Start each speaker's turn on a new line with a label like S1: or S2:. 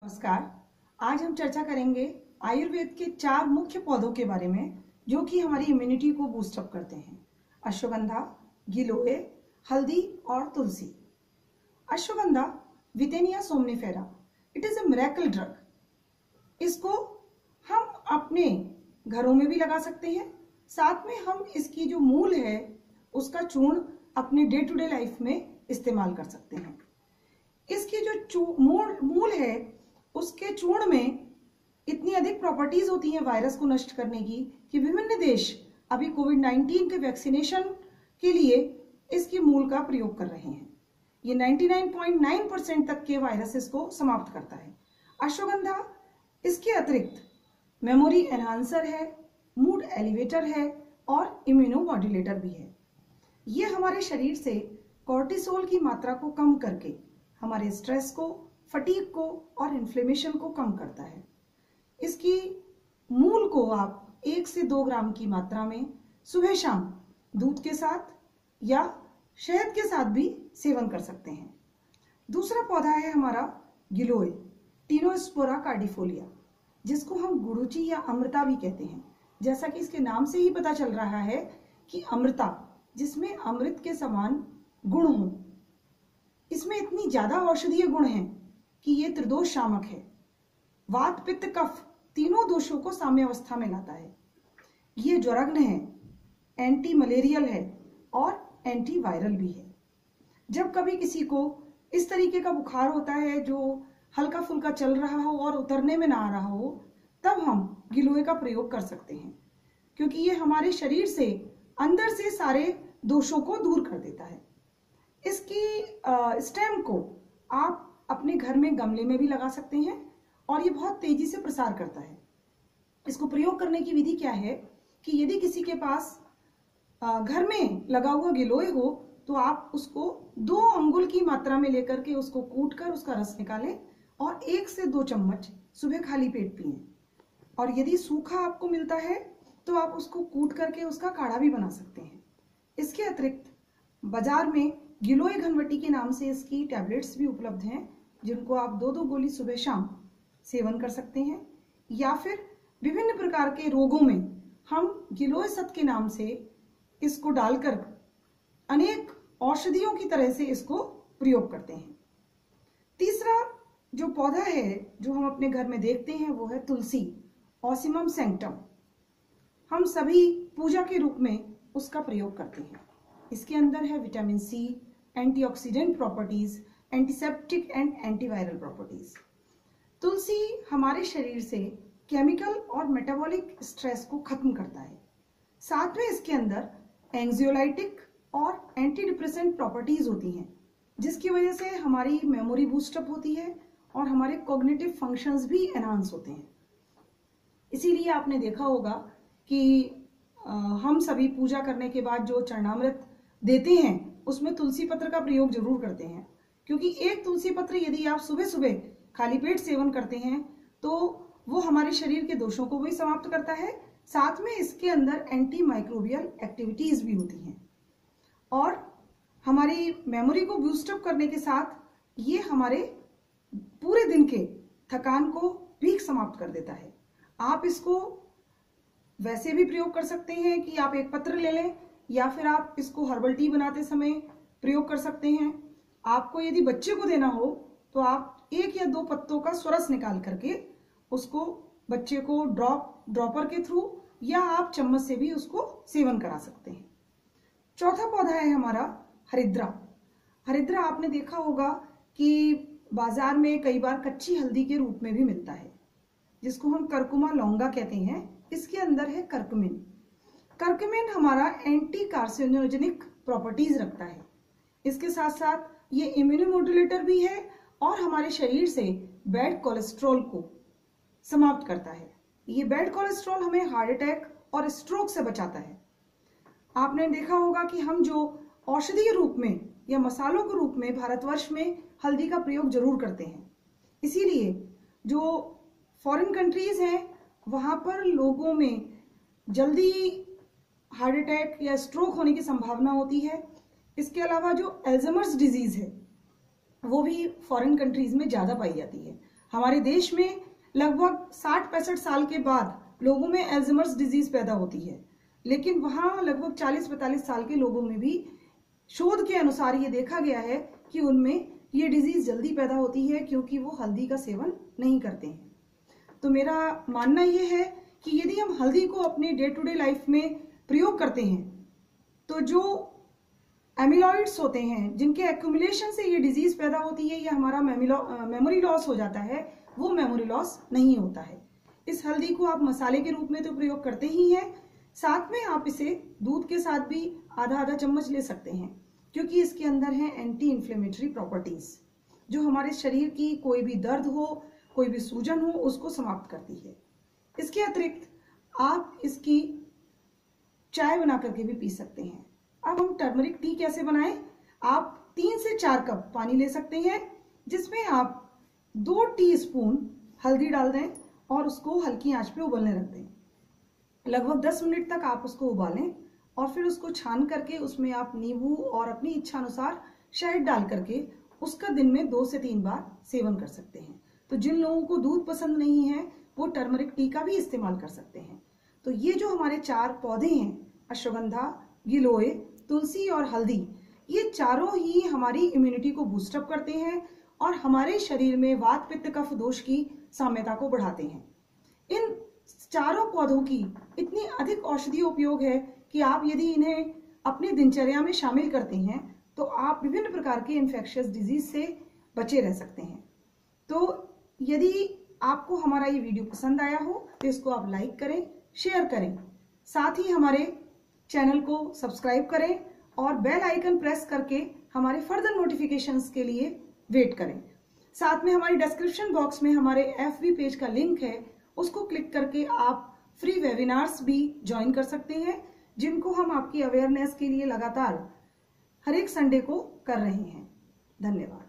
S1: नमस्कार। आज हम चर्चा करेंगे आयुर्वेद के 4 मुख्य पौधों के बारे में जो कि हमारी इम्यूनिटी को बूस्ट अप करते हैं। अश्वगंधा, गिलोय, हल्दी और तुलसी। Ashwagandha Withania somnifera, it is a miracle drug. इसको हम अपने घरों में भी लगा सकते हैं, साथ में हम इसकी जो मूल है उसका चूर्ण अपने डे टू डे लाइफ में इस्तेमाल कर सकते हैं। इसकी जो मूल है उसके चूर्ण में इतनी अधिक प्रॉपर्टीज होती हैं वायरस को नष्ट करने की कि विभिन्न देश अभी कोविड-19 के वैक्सीनेशन के लिए इसकी मूल का प्रयोग कर रहे हैं। ये 99.9% तक के वायरसेस को समाप्त करता है। अश्वगंधा इसके अतिरिक्त मेमोरी एनहांसर है, मूड एलिवेटर है और इम्यूनो मॉड्यूलेटर भी है। ये हमारे शरीर से कॉर्टिसोल की मात्रा को कम करके हमारे स्ट्रेस को, फटीग को और इन्फ्लेमेशन को कम करता है। इसकी मूल को आप 1 से 2 ग्राम की मात्रा में सुबह शाम दूध के साथ या शहद के साथ भी सेवन कर सकते हैं। दूसरा पौधा है हमारा गिलोय, टिनोस्पोरा कार्डिफोलिया, जिसको हम गुड़ुची या अमृता भी कहते हैं। जैसा कि इसके नाम से ही पता चल रहा है कि अमृता, जिसमें अमृत के समान गुण हो। इसमें इतनी ज्यादा औषधीय गुण हैं कि ये त्रिदोष शामक है। वात, पित्त, कफ तीनों दोषों को साम्य अवस्था में लाता है। ये ज्वरग्न है, एंटी मलेरियल है और एंटी वायरल भी है। जब कभी किसी को इस तरीके का बुखार होता है जो हल्का फुल्का चल रहा हो और उतरने में ना आ रहा हो, तब हम गिलोय का प्रयोग कर सकते हैं, क्योंकि ये हमारे शरीर से अंदर से सारे दोषों को दूर कर देता है। इसकी स्टेम को आप अपने घर में गमले में भी लगा सकते हैं और ये बहुत तेजी से प्रसार करता है। इसको प्रयोग करने की विधि क्या है कि यदि किसी के पास घर में लगा हुआ गिलोय हो तो आप उसको 2 अंगुल की मात्रा में लेकर के उसको कूट कर उसका रस निकालें और 1 से 2 चम्मच सुबह खाली पेट पिएं। और यदि सूखा आपको मिलता है तो आप उसको कूट करके उसका काढ़ा भी बना सकते हैं। इसके अतिरिक्त बाजार में गिलोय घनवटी के नाम से इसकी टैबलेट्स भी उपलब्ध हैं, जिनको आप 2-2 गोली सुबह शाम सेवन कर सकते हैं। या फिर विभिन्न प्रकार के रोगों में हम गिलोय सत के नाम से इसको डालकर अनेक औषधियों की तरह से इसको प्रयोग करते हैं। तीसरा जो पौधा है जो हम अपने घर में देखते हैं वो है तुलसी, ऑसिमम सैंक्टम। हम सभी पूजा के रूप में उसका प्रयोग करते हैं। इसके अंदर है vitamin C, antioxidant properties, antiseptic and antiviral properties. तुलसी हमारे शरीर से केमिकल और मेटाबॉलिक स्ट्रेस को खत्म करता है। साथ में इसके अंदर एंग्जियोलाइटिक और एंटी डिप्रेसेंट प्रॉपर्टीज होती हैं, जिसकी वजह से हमारी मेमोरी बूस्टअप होती है और हमारे कॉग्निटिव फंक्शंस भी एनहांस होते हैं। इसीलिए आपने देखा होगा कि हम सभी पूजा करने के बाद जो चरणामृत देते हैं उसमें तुलसी पत्र का प्रयोग जरूर करते हैं, क्योंकि एक तुलसी पत्र यदि आप सुबह सुबह खाली पेट सेवन करते हैं तो वो हमारे शरीर के दोषों को भी समाप्त करता है। साथ में इसके अंदर एंटी माइक्रोबियल एक्टिविटीज भी होती हैं और हमारी मेमोरी को बूस्टअप करने के साथ ये हमारे पूरे दिन के थकान को भी समाप्त कर देता है। आप इसको वैसे भी प्रयोग कर सकते हैं कि आप एक पत्र ले लें, या फिर आप इसको हर्बल टी बनाते समय प्रयोग कर सकते हैं। आपको यदि बच्चे को देना हो तो आप 1 या 2 पत्तों का स्वरस निकाल करके उसको बच्चे को ड्रॉपर के थ्रू या आप चम्मच से भी उसको सेवन करा सकते हैं। चौथा पौधा है हमारा हरिद्रा। हरिद्रा आपने देखा होगा कि बाजार में कई बार कच्ची हल्दी के रूप में भी मिलता है, जिसको हम करकुमा लौंगा कहते हैं। इसके अंदर है करक्यूमिन। करक्यूमिन हमारा एंटी कार्सिनोजेनिक प्रॉपर्टीज रखता है। इसके साथ साथ ये इम्यूनोमोड्यूलेटर भी है और हमारे शरीर से बैड कोलेस्ट्रॉल को समाप्त करता है। ये बैड कोलेस्ट्रॉल हमें हार्ट अटैक और स्ट्रोक से बचाता है। आपने देखा होगा कि हम जो औषधीय रूप में या मसालों के रूप में भारतवर्ष में हल्दी का प्रयोग जरूर करते हैं। इसीलिए जो फॉरेन कंट्रीज हैं वहां पर लोगों में जल्दी हार्ट अटैक या स्ट्रोक होने की संभावना होती है। इसके अलावा जो एल्जाइमर्स डिजीज है वो भी फॉरेन कंट्रीज में ज़्यादा पाई जाती है। हमारे देश में लगभग 60-65 साल के बाद लोगों में अल्जाइमर्स डिजीज पैदा होती है, लेकिन वहाँ लगभग 40-45 साल के लोगों में भी शोध के अनुसार ये देखा गया है कि उनमें ये डिजीज जल्दी पैदा होती है, क्योंकि वो हल्दी का सेवन नहीं करते हैं। तो मेरा मानना ये है कि यदि हम हल्दी को अपने डे टू डे लाइफ में प्रयोग करते हैं तो जो एमिलॉइड्स होते हैं जिनके एक्यूमुलेशन से ये डिजीज पैदा होती है या हमारा मेमोरी लॉस हो जाता है, वो मेमोरी लॉस नहीं होता है। इस हल्दी को आप मसाले के रूप में तो प्रयोग करते ही हैं, साथ में आप इसे दूध के साथ भी आधा चम्मच ले सकते हैं, क्योंकि इसके अंदर है एंटी इन्फ्लेमेटरी प्रॉपर्टीज जो हमारे शरीर की कोई भी दर्द हो, कोई भी सूजन हो, उसको समाप्त करती है। इसके अतिरिक्त आप इसकी चाय बना करके भी पी सकते हैं। अब हम टर्मरिक टी कैसे बनाएं? आप 3 से 4 कप पानी ले सकते हैं, जिसमें आप 2 टीस्पून हल्दी डाल दें और उसको हल्की आंच पे उबलने रख दें। लगभग 10 मिनट तक आप उसको उबालें और फिर उसको छान करके उसमें आप नींबू और अपनी इच्छा अनुसार शहद डाल करके उसका दिन में 2 से 3 बार सेवन कर सकते हैं। तो जिन लोगों को दूध पसंद नहीं है वो टर्मरिक टी का भी इस्तेमाल कर सकते हैं। तो ये जो हमारे 4 पौधे हैं, अश्वगंधा, गिलोय, तुलसी और हल्दी, ये चारों ही हमारी इम्यूनिटी को बूस्टअप करते हैं और हमारे शरीर में वात पित्त कफ दोष की साम्यता को बढ़ाते हैं। इन चारों पौधों की इतनी अधिक औषधीय उपयोग है कि आप यदि इन्हें अपनी दिनचर्या में शामिल करते हैं तो आप विभिन्न प्रकार के इन्फेक्शियस डिजीज से बचे रह सकते हैं। तो यदि आपको हमारा ये वीडियो पसंद आया हो तो इसको आप लाइक करें, शेयर करें, साथ ही हमारे चैनल को सब्सक्राइब करें और बेल आइकन प्रेस करके हमारे फर्दर नोटिफिकेशंस के लिए वेट करें। साथ में हमारी डिस्क्रिप्शन बॉक्स में हमारे FB पेज का लिंक है, उसको क्लिक करके आप फ्री वेबिनार्स भी ज्वाइन कर सकते हैं, जिनको हम आपकी अवेयरनेस के लिए लगातार हर एक संडे को कर रहे हैं। धन्यवाद।